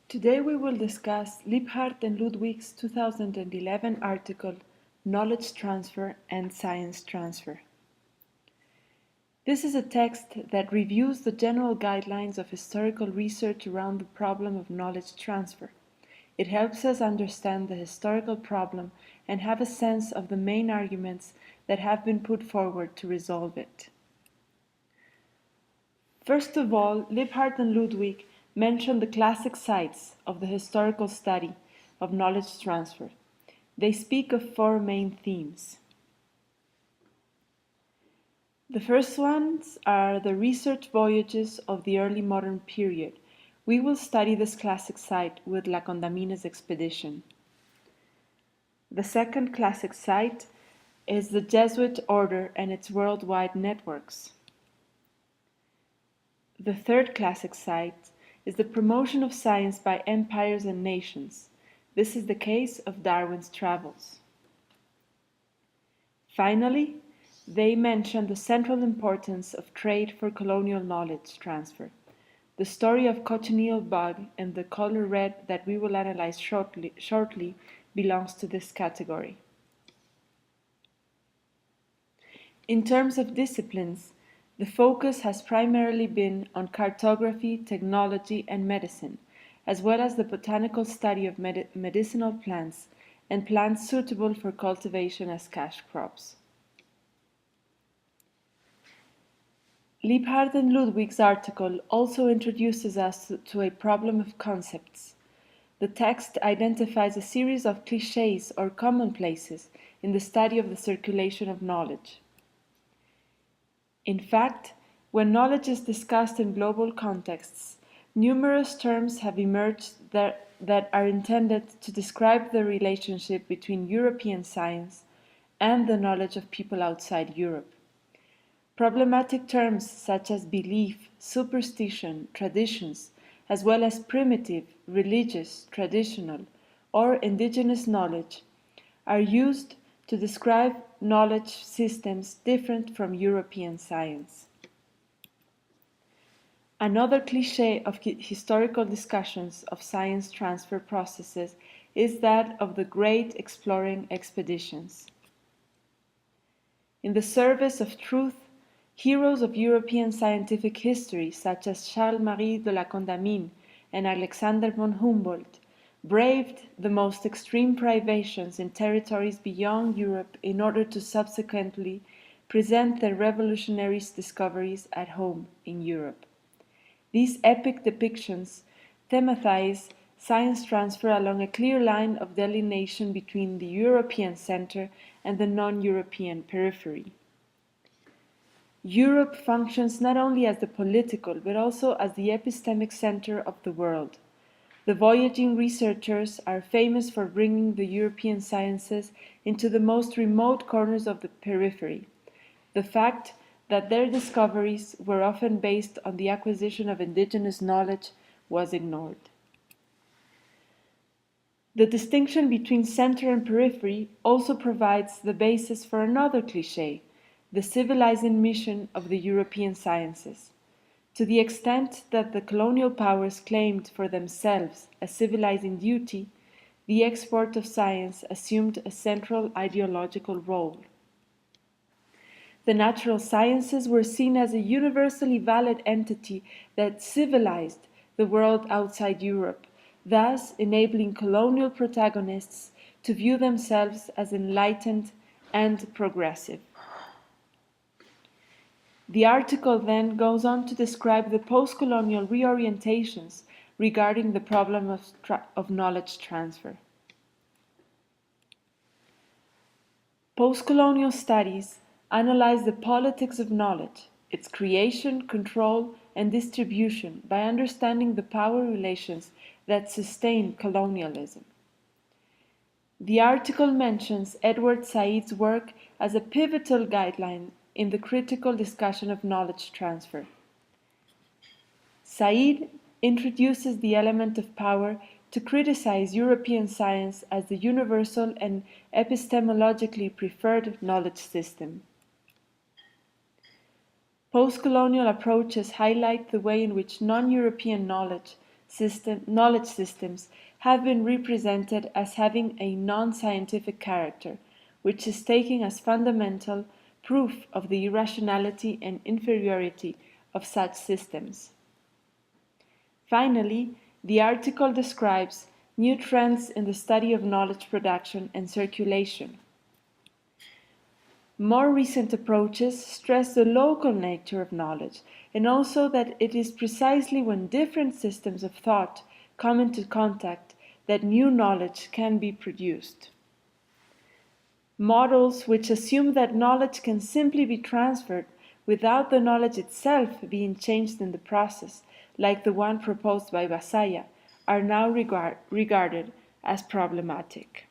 Today we will discuss Lipphardt and Ludwig's 2011 article, Knowledge Transfer and Science Transfer. This is a text that reviews the general guidelines of historical research around the problem of knowledge transfer. It helps us understand the historical problem and have a sense of the main arguments that have been put forward to resolve it. First of all, Lipphardt and Ludwig mention the classic sites of the historical study of knowledge transfer. They speak of four main themes. The first ones are the research voyages of the early modern period. We will study this classic site with La Condamine's expedition. The second classic site is the Jesuit order and its worldwide networks. The third classic site is the promotion of science by empires and nations. This is the case of Darwin's travels. Finally, they mention the central importance of trade for colonial knowledge transfer. The story of cochineal bug and the color red that we will analyze shortly belongs to this category. In terms of disciplines, the focus has primarily been on cartography, technology, and medicine, as well as the botanical study of medicinal plants and plants suitable for cultivation as cash crops. Lipphardt and Ludwig's article also introduces us to a problem of concepts. The text identifies a series of clichés or commonplaces in the study of the circulation of knowledge. In fact, when knowledge is discussed in global contexts, numerous terms have emerged that are intended to describe the relationship between European science and the knowledge of people outside Europe. Problematic terms such as belief, superstition, traditions, as well as primitive, religious, traditional, or indigenous knowledge, are used to describe knowledge systems different from European science. Another cliché of historical discussions of science transfer processes is that of the great exploring expeditions. In the service of truth, heroes of European scientific history such as Charles-Marie de la Condamine and Alexander von Humboldt braved the most extreme privations in territories beyond Europe in order to subsequently present their revolutionary discoveries at home in Europe. These epic depictions thematize science transfer along a clear line of delineation between the European center and the non-European periphery. Europe functions not only as the political but also as the epistemic center of the world. The voyaging researchers are famous for bringing the European sciences into the most remote corners of the periphery. The fact that their discoveries were often based on the acquisition of indigenous knowledge was ignored. The distinction between center and periphery also provides the basis for another cliché, the civilizing mission of the European sciences. To the extent that the colonial powers claimed for themselves a civilizing duty, the export of science assumed a central ideological role. The natural sciences were seen as a universally valid entity that civilized the world outside Europe, thus enabling colonial protagonists to view themselves as enlightened and progressive. The article then goes on to describe the post-colonial reorientations regarding the problem of knowledge transfer. Post-colonial studies analyze the politics of knowledge, its creation, control, and distribution by understanding the power relations that sustain colonialism. The article mentions Edward Said's work as a pivotal guideline in the critical discussion of knowledge transfer. Said introduces the element of power to criticize European science as the universal and epistemologically preferred knowledge system. Post-colonial approaches highlight the way in which non-European knowledge knowledge systems have been represented as having a non-scientific character, which is taken as fundamental proof of the irrationality and inferiority of such systems. Finally, the article describes new trends in the study of knowledge production and circulation. More recent approaches stress the local nature of knowledge, and also that it is precisely when different systems of thought come into contact that new knowledge can be produced. Models which assume that knowledge can simply be transferred without the knowledge itself being changed in the process, like the one proposed by Basaya, are now regarded as problematic.